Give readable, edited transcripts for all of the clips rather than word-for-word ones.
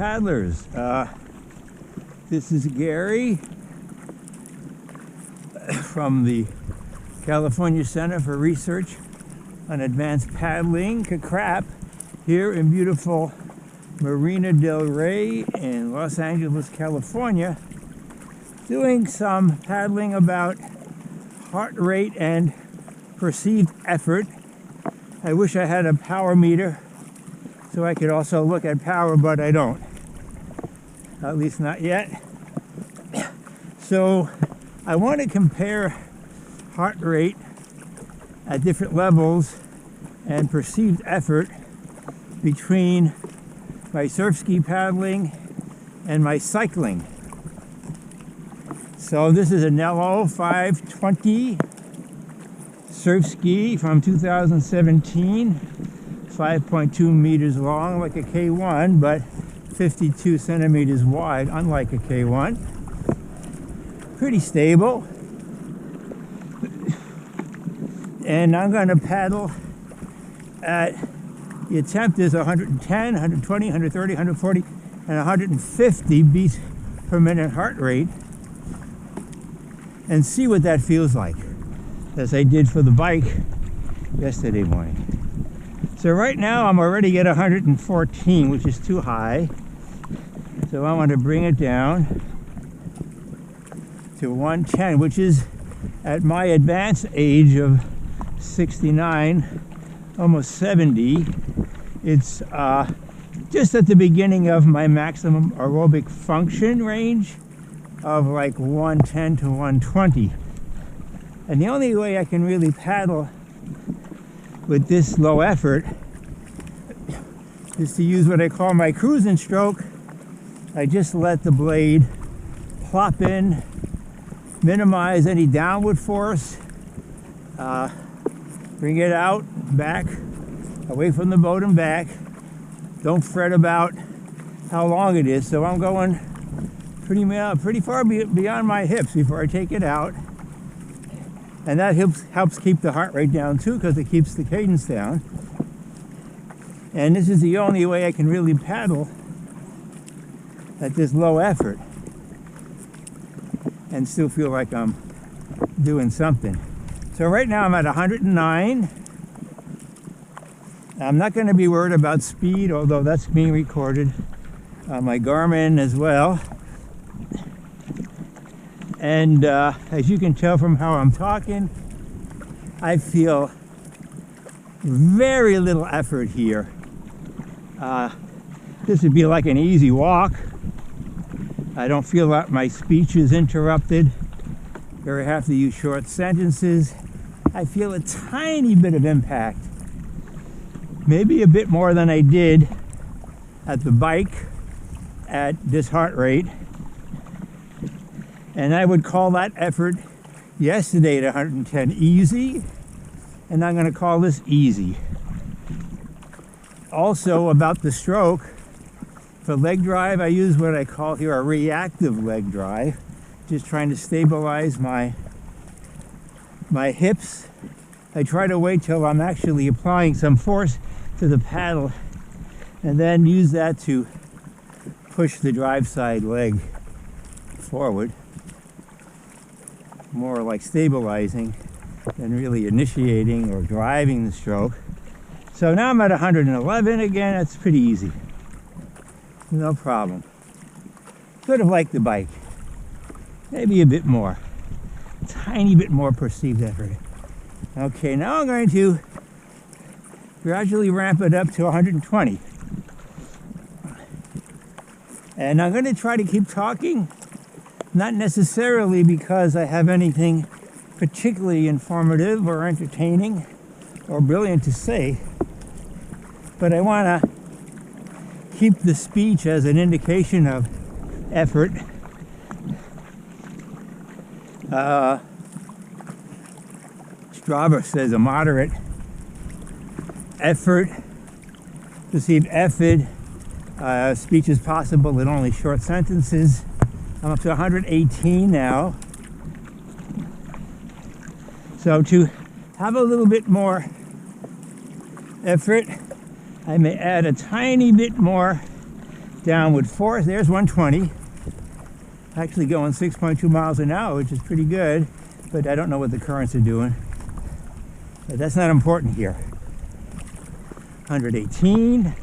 Paddlers. This is Gary from the California Center for Research on Advanced Paddling, CACRAP, here in beautiful Marina del Rey in Los Angeles, California, doing some paddling about heart rate and perceived effort. I wish I had a power meter so I could also look at power, but I don't. At least not yet. So I want to compare heart rate at different levels and perceived effort between my surfski paddling and my cycling. So this is a Nelo 520 surfski from 2017, 5.2 meters long, like a K1, but 52 centimeters wide, unlike a K1. Pretty stable. And I'm going to paddle at, the attempt is 110, 120, 130, 140, and 150 beats per minute heart rate, and see what that feels like, as I did for the bike yesterday morning. So right now I'm already at 114, which is too high. So I want to bring it down to 110, which is at my advanced age of 69, almost 70. It's just at the beginning of my maximum aerobic function range of like 110 to 120. And the only way I can really paddle with this low effort is to use what I call my cruising stroke. I just let the blade plop in, minimize any downward force, bring it out, back, away from the boat and back. Don't fret about how long it is. So I'm going pretty far beyond my hips before I take it out. And that helps keep the heart rate down too, because it keeps the cadence down. And this is the only way I can really paddle at this low effort and still feel like I'm doing something. So right now I'm at 109. I'm not going to be worried about speed, although that's being recorded on my Garmin as well. And as you can tell from how I'm talking, I feel very little effort here. This would be like an easy walk. I don't feel that my speech is interrupted, or I have to use short sentences. I feel a tiny bit of impact, maybe a bit more than I did at the bike at this heart rate. And I would call that effort yesterday at 110 easy, and I'm going to call this easy. Also about the stroke, for leg drive I use what I call here a reactive leg drive, just trying to stabilize my hips. I try to wait till I'm actually applying some force to the paddle and then use that to push the drive side leg forward. More like stabilizing than really initiating or driving the stroke. So now I'm at 111 again. That's pretty easy. No problem. Sort of like the bike. Maybe a bit more. Tiny bit more perceived effort. Okay, now I'm going to gradually ramp it up to 120. And I'm going to try to keep talking. Not necessarily because I have anything particularly informative or entertaining or brilliant to say, but I want to keep the speech as an indication of effort. Strava says a moderate effort, perceived effort. Speech is possible in only short sentences. I'm up to 118 now. So to have a little bit more effort, I may add a tiny bit more downward force. There's 120. Actually going 6.2 miles an hour, which is pretty good, but I don't know what the currents are doing. But that's not important here. 118.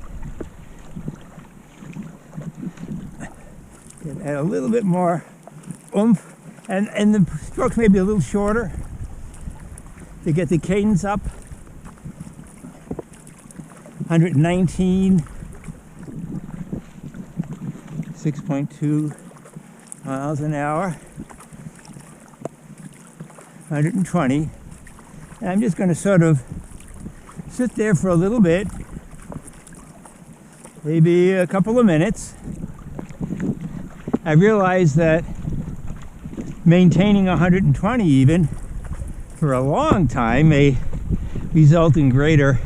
Add a little bit more oomph, and the strokes may be a little shorter to get the cadence up. 119, 6.2 miles an hour, 120. And I'm just going to sort of sit there for a little bit, maybe a couple of minutes. I realize that maintaining 120 even for a long time may result in greater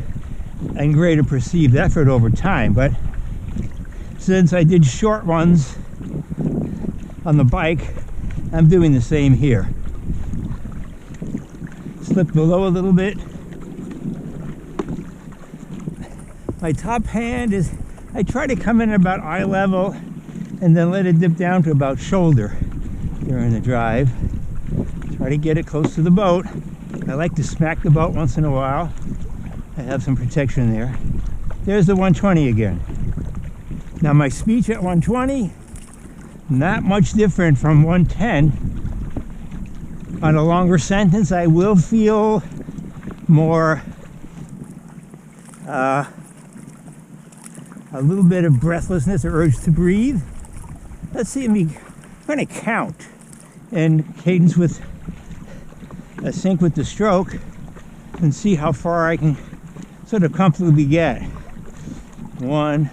and greater perceived effort over time, but since I did short ones on the bike, I'm doing the same here. Slip below a little bit. My top hand is, I try to come in about eye level and then let it dip down to about shoulder during the drive. Try to get it close to the boat. I like to smack the boat once in a while. I have some protection there. There's the 120 again. Now my speech at 120, not much different from 110. On a longer sentence, I will feel more, a little bit of breathlessness or urge to breathe. Let's see, I'm going to count in cadence with a sync with the stroke and see how far I can sort of comfortably get. 1,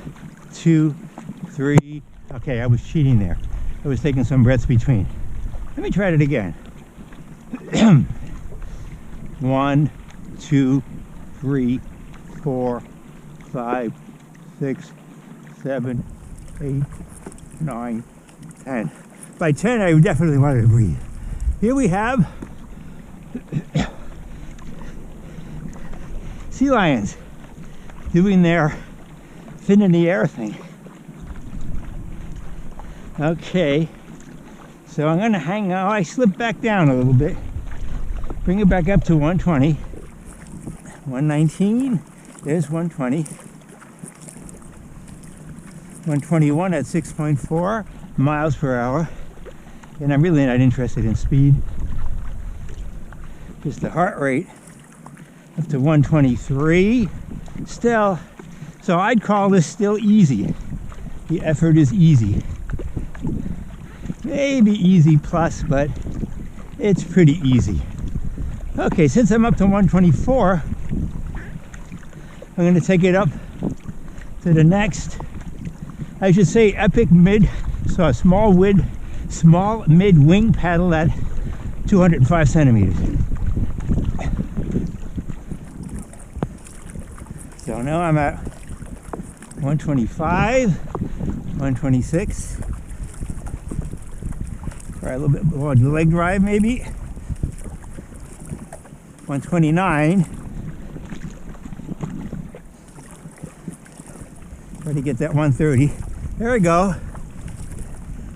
2, 3. Okay, I was cheating there. I was taking some breaths between. Let me try it again. 1, 2, 3, 4, 5, 6, 7, 8, 9, 10. By 10, I definitely wanted to breathe. Here we have sea lions doing their fin in the air thing. Okay, so I'm going to hang out. I slip back down a little bit, bring it back up to 120, 119, there's 120, 121 at 6.4 miles per hour, and I'm really not interested in speed, just the heart rate up to 123 still. So I'd call this still easy. The effort is easy, maybe easy plus, but it's pretty easy. Okay, since I'm up to 124, I'm going to take it up to the next, I should say, epic mid, so a small mid wing paddle at 205 centimeters. So now I'm at 125, 126. Try a little bit more leg drive maybe. 129. Try to get that 130. There we go.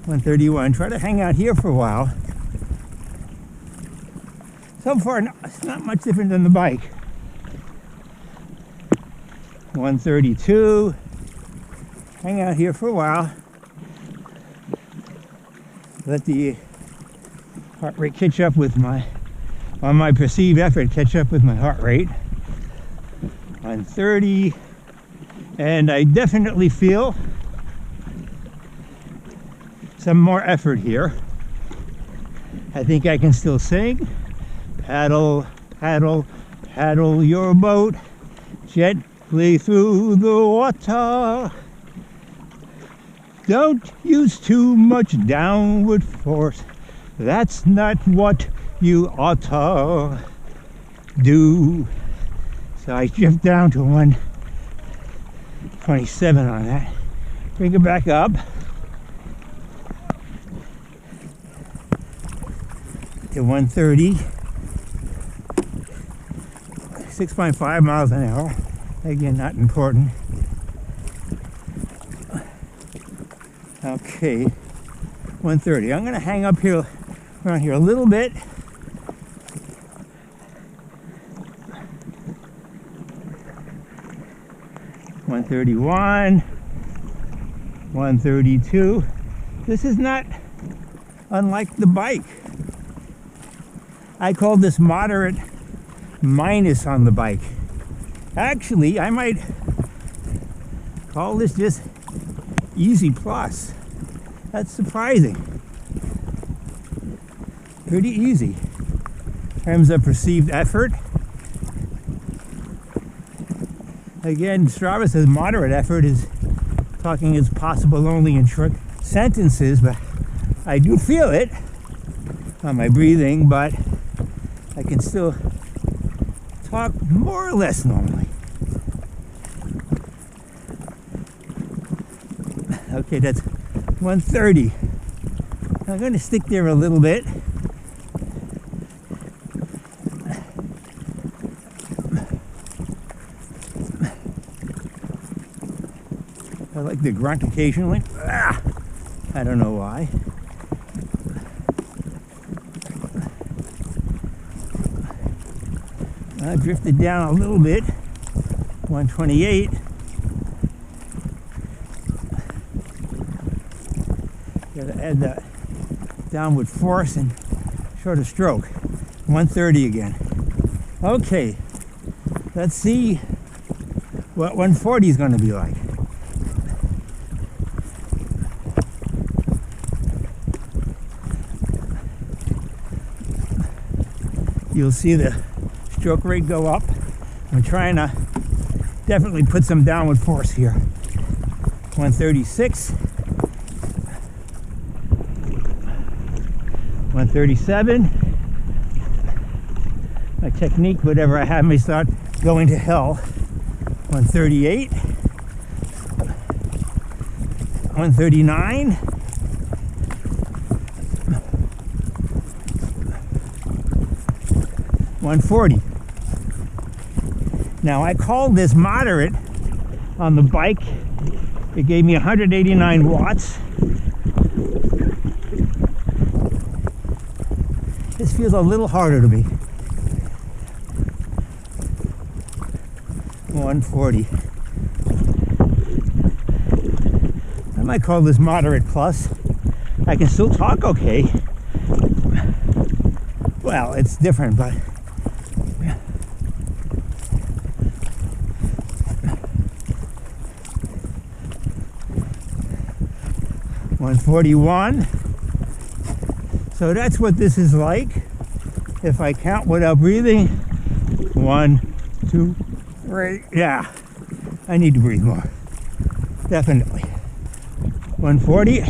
131. Try to hang out here for a while. So far, it's not much different than the bike. 132. Hang out here for a while. Let the heart rate catch up with my perceived effort, catch up with my heart rate. 130. And I definitely feel some more effort here. I think I can still sing. Paddle, paddle, paddle your boat gently through the water. Don't use too much downward force. That's not what you ought to do. So I drift down to 127 on that. Bring it back up to 130. 6.5 miles an hour. Again, not important. Okay, 130. I'm going to hang up here around here a little bit. $131, $132. This is not unlike the bike. I call this moderate minus on the bike. Actually, I might call this just easy plus. That's surprising. Pretty easy in terms of perceived effort. Again, Strava says moderate effort is talking is possible only in short sentences, but I do feel it on my breathing, but I can still talk more or less normally. Okay, that's 130. I'm going to stick there a little bit. I like the grunt occasionally. I don't know why. I drifted down a little bit. 128. Gotta add that downward force and shorter stroke. 130 again. Okay, let's see what 140 is going to be like. You'll see the stroke rate go up. I'm trying to definitely put some downward force here. 136, 137. My technique, whatever I have, may start going to hell. 138, 139. 140. Now I called this moderate on the bike. It gave me 189 watts. This feels a little harder to me. 140. I might call this moderate plus. I can still talk okay. Well, it's different, but 141. So that's what this is like. If I count without breathing, 1, 2, 3. Yeah, I need to breathe more. Definitely. 140.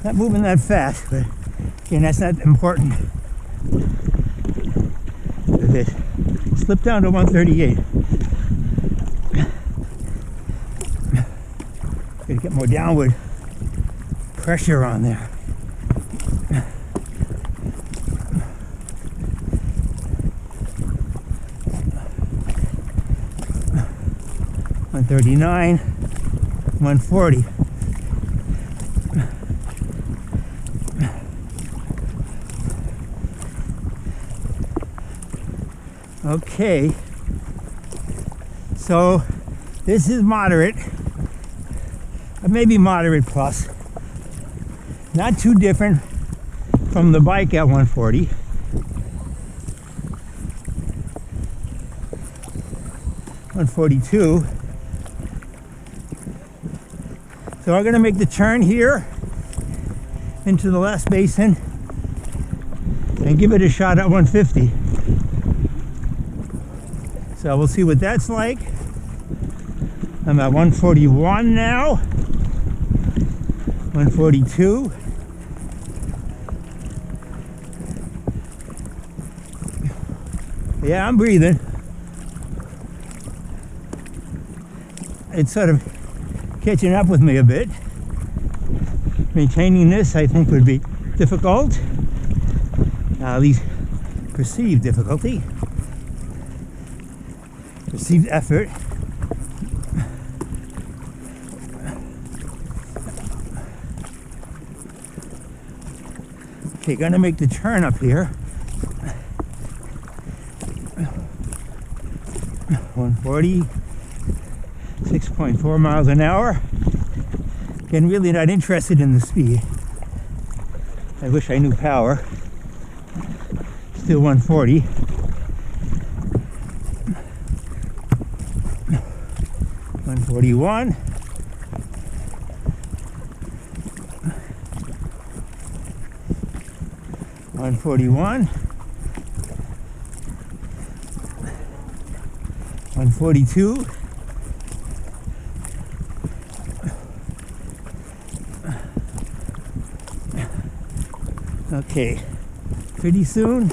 Not moving that fast, but again, that's not important. Okay. Slip down to 138. Gotta get more downward pressure on there. $139, 140. Okay, so this is moderate, maybe moderate plus. Not too different from the bike at 140. 142. So I'm going to make the turn here into the last basin and give it a shot at 150. So we'll see what that's like. I'm at 141 now. 142. Yeah, I'm breathing. It's sort of catching up with me a bit. Maintaining this, I think, would be difficult. At least perceived difficulty. perceived effort. Okay, gonna make the turn up here. 140, 6.4 miles an hour. Again, really not interested in the speed. I wish I knew power. Still 140. 141. 141. 142. Okay, pretty soon,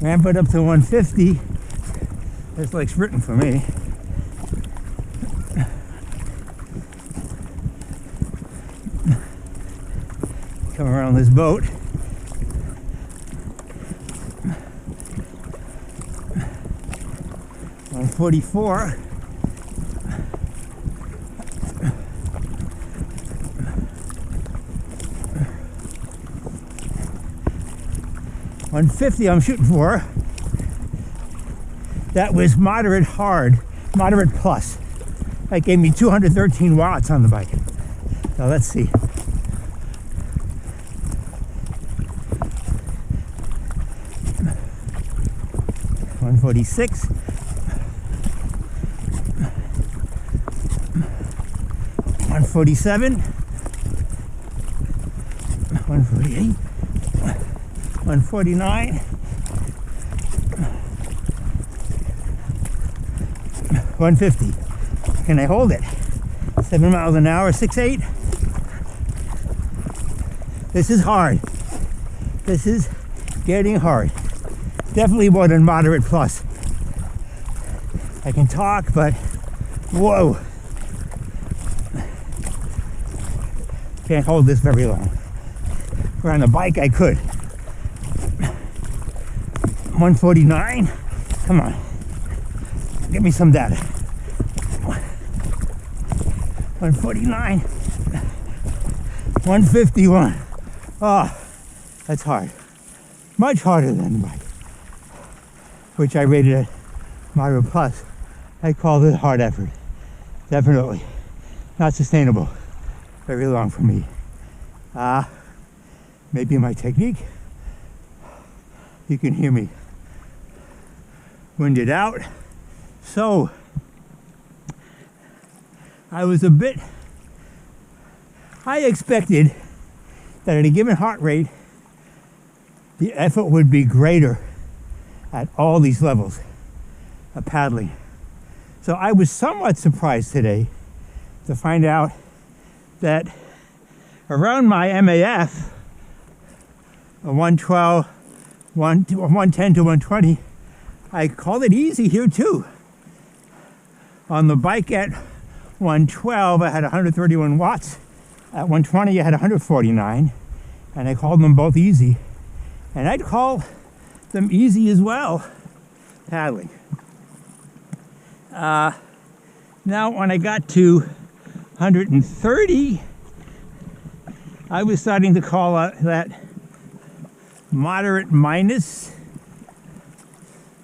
ramp it up to 150. This like's written for me. Come around this boat. On 44. On 50 I'm shooting for. That was moderate hard, moderate plus. That gave me 213 watts on the bike. Now let's see. $146. $147. $148. $149. $150. Can I hold it? 7 miles an hour, 6.8. This is hard. This is getting hard. Definitely more than moderate plus. I can talk, but whoa. Can't hold this very long. Where on the bike I could. 149. Come on. Give me some data. 149. 151. Oh, that's hard. Much harder than the bike, which I rated at moderate plus. I call it hard effort. Definitely not sustainable very long for me. Maybe my technique. You can hear me winded out. So I expected that at a given heart rate, the effort would be greater at all these levels of paddling. So I was somewhat surprised today to find out that around my MAF, a 112, 110 to 120, I called it easy here too. On the bike at 112, I had 131 watts. At 120, I had 149, and I called them both easy. And I'd call them easy as well, paddling. Now, when I got to 130, I was starting to call that moderate minus.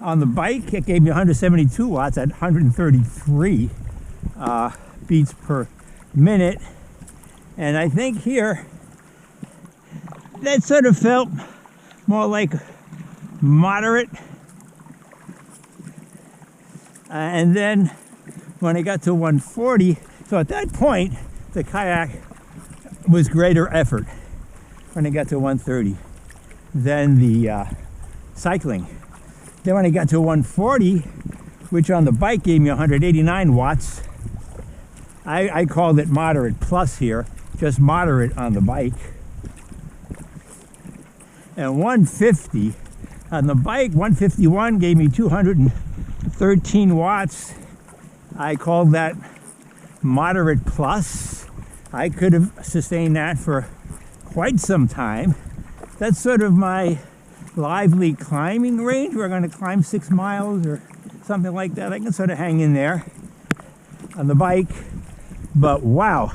On the bike, it gave me 172 watts at 133 beats per minute. And I think here, that sort of felt more like moderate. And then when I got to 140, so at that point, the kayak was greater effort when I got to 130 than the cycling. Then when I got to 140, which on the bike gave me 189 watts, I called it moderate plus here, just moderate on the bike. And 150 on the bike, 151 gave me 213 watts. I called that moderate plus. I could have sustained that for quite some time. That's sort of my lively climbing range. We're going to climb 6 miles or something like that, I can sort of hang in there on the bike. But wow,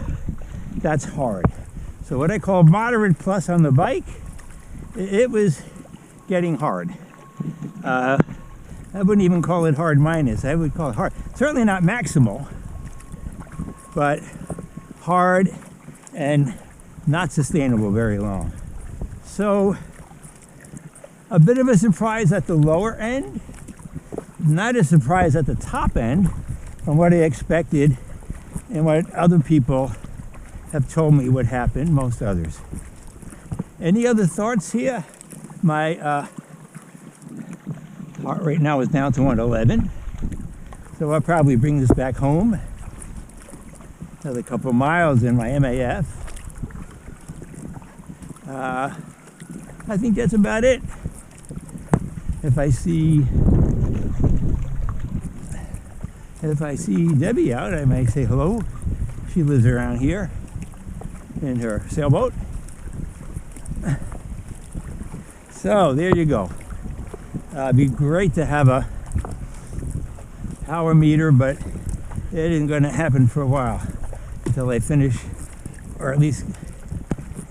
that's hard. So what I call moderate plus on the bike, it was getting hard. I wouldn't even call it hard minus. I would call it hard. Certainly not maximal, but hard and not sustainable very long. So a bit of a surprise at the lower end, not a surprise at the top end from what I expected and what other people have told me would happen, most others. Any other thoughts here? My heart rate now is down to 111, so I'll probably bring this back home. Another couple miles in my MAF. I think that's about it. If I see Debbie out, I may say hello. She lives around here in her sailboat. So there you go. It'd be great to have a power meter, but it isn't going to happen for a while until I finish, or at least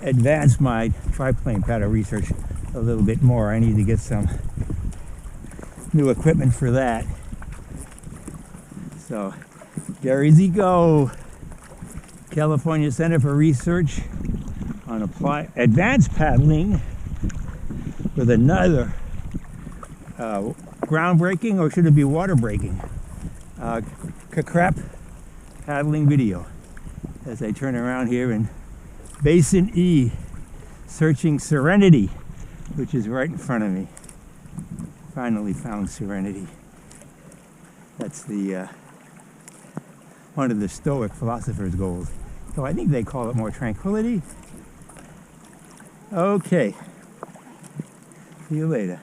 advance my triplane paddle research a little bit more. I need to get some new equipment for that. So there you go. California Center for Research on Advanced Paddling with another groundbreaking, or should it be water breaking, crap paddling video as I turn around here in Basin E, searching Serenity, which is right in front of me. Finally found Serenity. That's the one of the Stoic philosophers' goals. So I think they call it more tranquility. Okay. See you later.